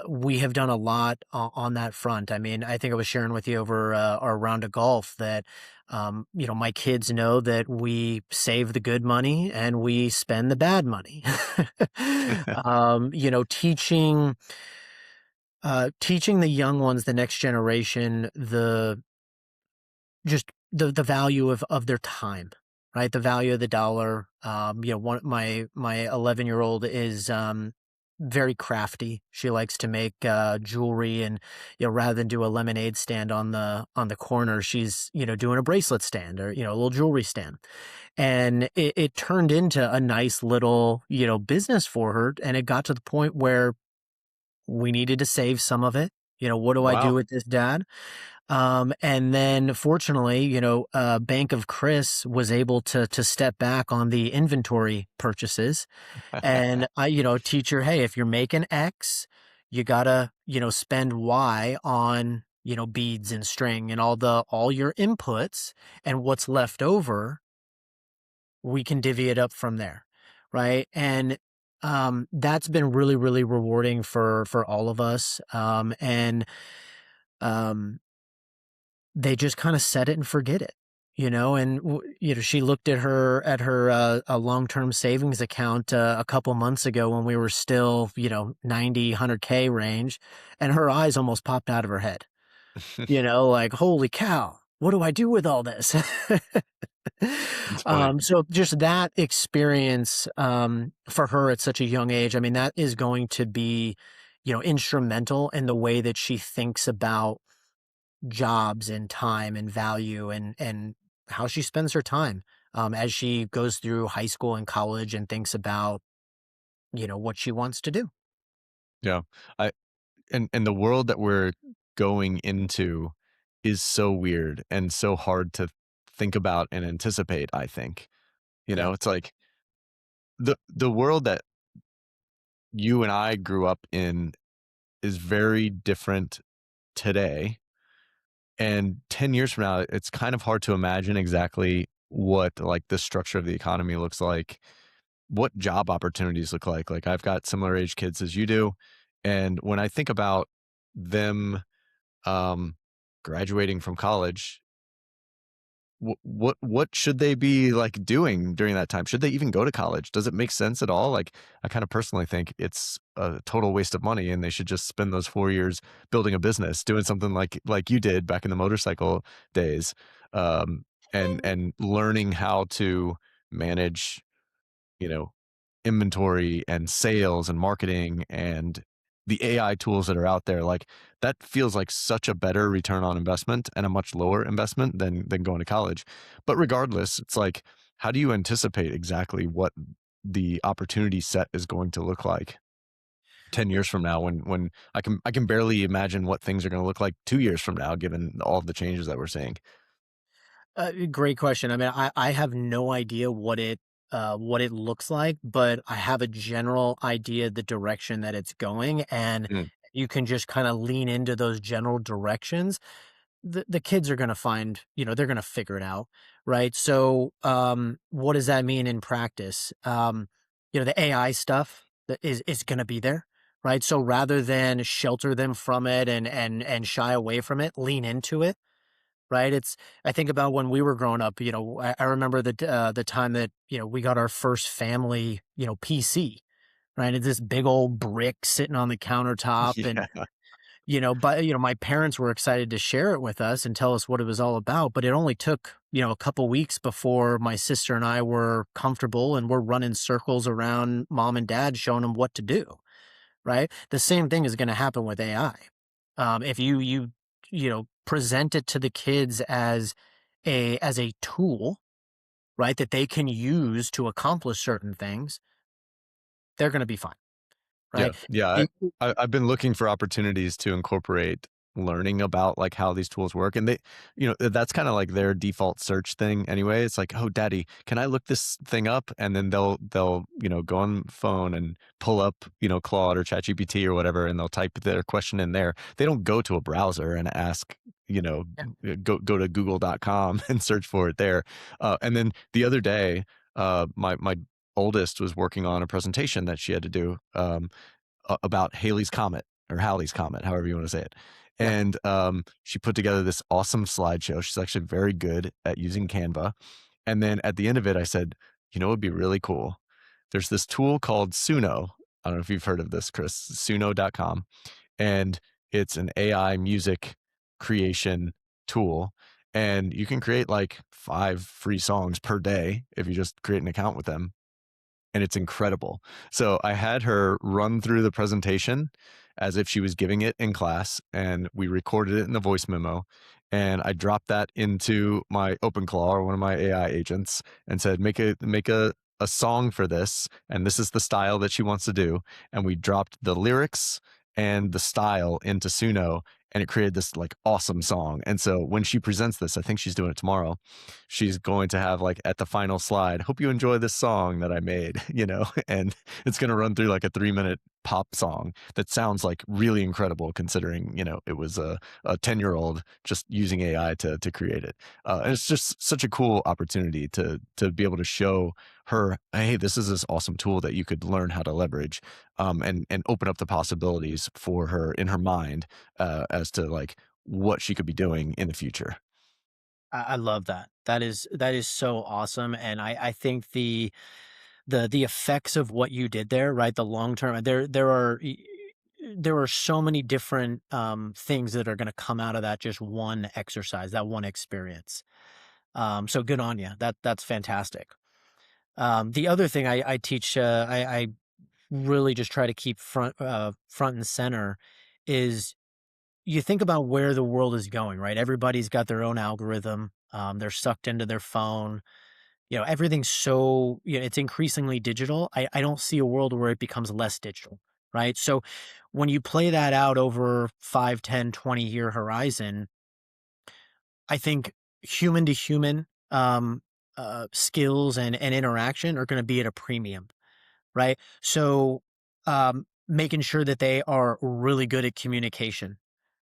we have done a lot on that front. I mean, I think I was sharing with you over our round of golf that, my kids know that we save the good money and we spend the bad money. Teaching the young ones, the next generation, just the value of their time, right? The value of the dollar. One my 11-year-old is very crafty. She likes to make jewelry, and rather than do a lemonade stand on the corner, she's doing a bracelet stand, or a little jewelry stand, and it turned into a nice little business for her, and it got to the point where we needed to save some of it. What do I do Wow. with this, Dad? And then fortunately, Bank of Chris was able to step back on the inventory purchases, and I, teach her, hey, if you're making X, you gotta, spend Y on, beads and string and all your inputs, and what's left over, we can divvy it up from there. Right. And that's been really, really rewarding for all of us. And um they just kinda set it and forget it, and she looked at her long-term savings account, a couple months ago when we were still, 90, 100K range, and her eyes almost popped out of her head, like, "Holy cow, what do I do with all this?" It's funny. So just that experience, for her at such a young age, I mean, that is going to be, instrumental in the way that she thinks about jobs and time and value, and how she spends her time, as she goes through high school and college and thinks about, what she wants to do. Yeah. I and the world that we're going into is so weird and so hard to think about and anticipate, I think. Yeah. It's like the world that you and I grew up in is very different today. And 10 years from now, it's kind of hard to imagine exactly what like the structure of the economy looks like, what job opportunities look like. Like I've got similar age kids as you do. And when I think about them um, graduating from college, what should they be like doing during that time? Should they even go to college? Does it make sense at all? Like I kind of personally think it's a total waste of money, and they should just spend those 4 years building a business, doing something like you did back in the motorcycle days, um, and learning how to manage you know, inventory and sales and marketing and the AI tools that are out there, like that feels like such a better return on investment and a much lower investment than going to college. But regardless, it's like, how do you anticipate exactly what the opportunity set is going to look like 10 years from now when I can barely imagine what things are going to look like 2 years from now, given all of the changes that we're seeing. Great question. I mean, I have no idea what it looks like, but I have a general idea the direction that it's going, and Mm. you can just kind of lean into those general directions. The kids are going to find, they're going to figure it out, right? So, what does that mean in practice? The AI stuff that is going to be there, right? So rather than shelter them from it and shy away from it, lean into it, right? I think about when we were growing up, I remember the time that, we got our first family, PC, right? It's this big old brick sitting on the countertop. And, Yeah. my parents were excited to share it with us and tell us what it was all about. But it only took, a couple weeks before my sister and I were comfortable and we're running circles around mom and dad, showing them what to do, right? The same thing is going to happen with AI. If present it to the kids as a tool, right, that they can use to accomplish certain things, they're going to be fine, Yeah, right? yeah. The I've been looking for opportunities to incorporate learning about like how these tools work, and that's kind of like their default search thing anyway. It's like, oh, daddy, can I look this thing up? And then they'll go on the phone and pull up Claude or ChatGPT or whatever, and they'll type their question in there. They don't go to a browser and ask. Yeah, Go to google.com and search for it there. And then the other day, my oldest was working on a presentation that she had to do. About Haley's Comet or Halley's Comet, however you want to say it. yeah. And she put together this awesome slideshow. She's actually very good at using Canva. And then at the end of it, I said, it would be really cool. There's this tool called Suno. I don't know if you've heard of this, Chris, suno.com. And it's an AI music creation tool. And you can create like 5 free songs per day if you just create an account with them, and it's incredible. So I had her run through the presentation as if she was giving it in class, and we recorded it in the voice memo. And I dropped that into my OpenClaw, or one of my AI agents, and said, make a song for this, and this is the style that she wants to do. And we dropped the lyrics and the style into Suno, and it created this like awesome song. And so when she presents this, I think she's doing it tomorrow, she's going to have like at the final slide, hope you enjoy this song that I made, and it's going to run through like a 3-minute pop song that sounds like really incredible considering, it was a 10-year-old just using AI to create it. And it's just such a cool opportunity to be able to show her, hey, this is this awesome tool that you could learn how to leverage, and open up the possibilities for her in her mind, as to like what she could be doing in the future. I love that. That is so awesome, and I think the effects of what you did there, right? The long term, there are so many different things that are going to come out of that just one exercise, that one experience. So good on you. That's fantastic. The other thing I teach, I really just try to keep front and center is you think about where the world is going, right? Everybody's got their own algorithm. They're sucked into their phone. Everything's so, it's increasingly digital. I don't see a world where it becomes less digital, right? So when you play that out over 5, 10, 20 year horizon, I think human to human um, skills and interaction are going to be at a premium, right? So, making sure that they are really good at communication,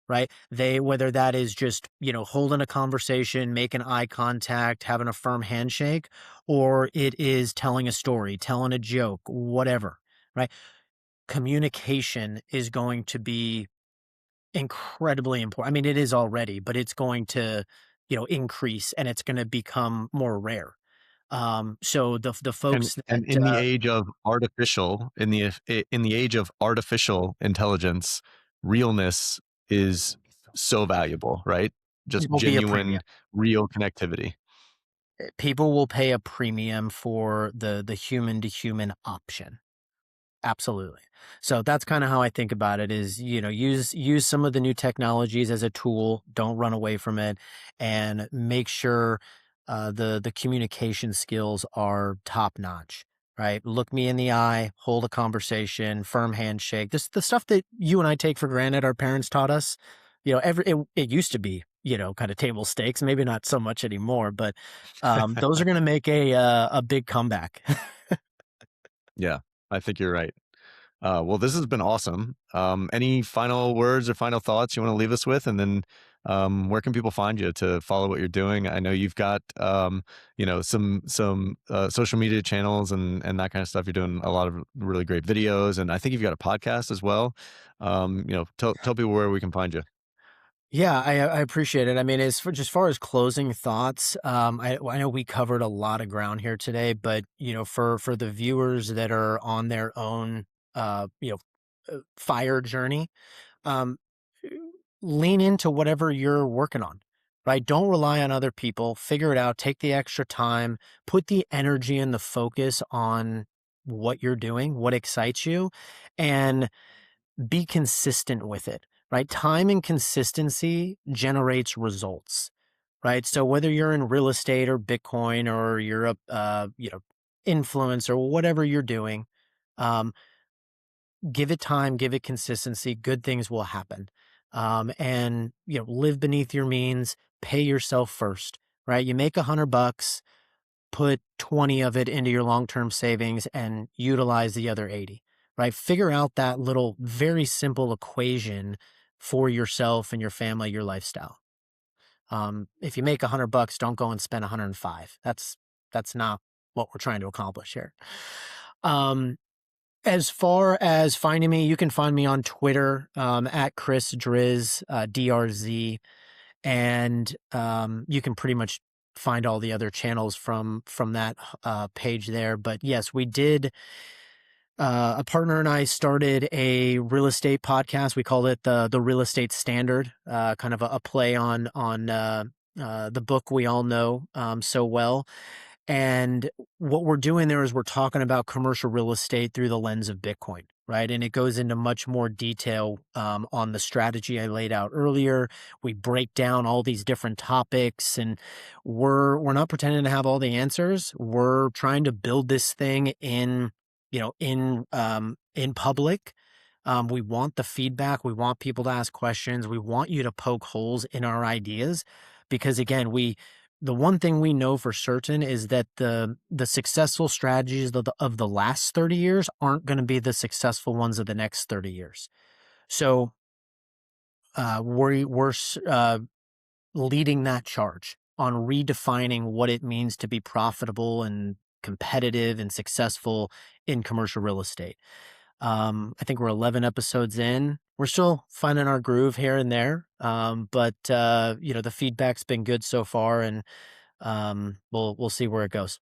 right? Whether that is just, holding a conversation, making eye contact, having a firm handshake, or it is telling a story, telling a joke, whatever, right? Communication is going to be incredibly important. I mean, it is already, but it's going to, increase, and it's going to become more rare. So the folks that, And in the age of artificial, in the age of artificial intelligence, realness is so valuable, right? Just will be a premium. genuine, real connectivity. People will pay a premium for the human to human option. Absolutely. So that's kind of how I think about it is, use some of the new technologies as a tool, don't run away from it, and make sure the communication skills are top notch, right? Look me in the eye, hold a conversation, firm handshake. This the stuff that you and I take for granted our parents taught us. It used to be, kind of table stakes, maybe not so much anymore, but those are going to make a big comeback. Yeah, I think you're right. Well, this has been awesome. Any final words or final thoughts you want to leave us with? And then where can people find you to follow what you're doing? I know you've got some social media channels and that kind of stuff. You're doing a lot of really great videos, and I think you've got a podcast as well. Tell people where we can find you. Yeah, I appreciate it. I mean, as far as closing thoughts, I know we covered a lot of ground here today, but for the viewers that are on their own, fire journey, um, lean into whatever you're working on, right? Don't rely on other people. Figure it out. Take the extra time. Put the energy and the focus on what you're doing, what excites you, and be consistent with it, right? Time and consistency generates results, right? So whether you're in real estate or Bitcoin or you're a, influence or whatever you're doing, um, give it time, give it consistency. Good things will happen. And live beneath your means, pay yourself first, right? You make $100, put 20 of it into your long-term savings and utilize the other 80, right? Figure out that little very simple equation for yourself and your family, your lifestyle. If you make $100, don't go and spend 105. That's not what we're trying to accomplish here. Um, as far as finding me, you can find me on Twitter, at Chris DRZ, and you can pretty much find all the other channels from that page there. But yes, we did. A partner and I started a real estate podcast. We call it the Real Estate Standard, kind of a play on the book we all know so well. And what we're doing there is we're talking about commercial real estate through the lens of Bitcoin, right? And it goes into much more detail on the strategy I laid out earlier. We break down all these different topics, and we're not pretending to have all the answers. We're trying to build this thing in public. We want the feedback. We want people to ask questions. We want you to poke holes in our ideas, because again, the one thing we know for certain is that the successful strategies of the last 30 years aren't going to be the successful ones of the next 30 years. So we're leading that charge on redefining what it means to be profitable and competitive and successful in commercial real estate. I think we're 11 episodes in. We're still finding our groove here and there. But the feedback's been good so far, and we'll see where it goes.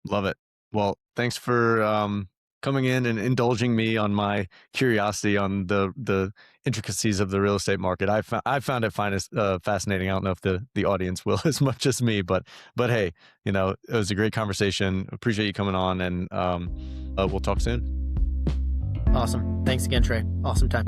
Love it. Well, thanks for coming in and indulging me on my curiosity on the intricacies of the real estate market. I found it fascinating. I don't know if the audience will as much as me, but hey, it was a great conversation. Appreciate you coming on, and we'll talk soon. Awesome. Thanks again, Trey. Awesome time.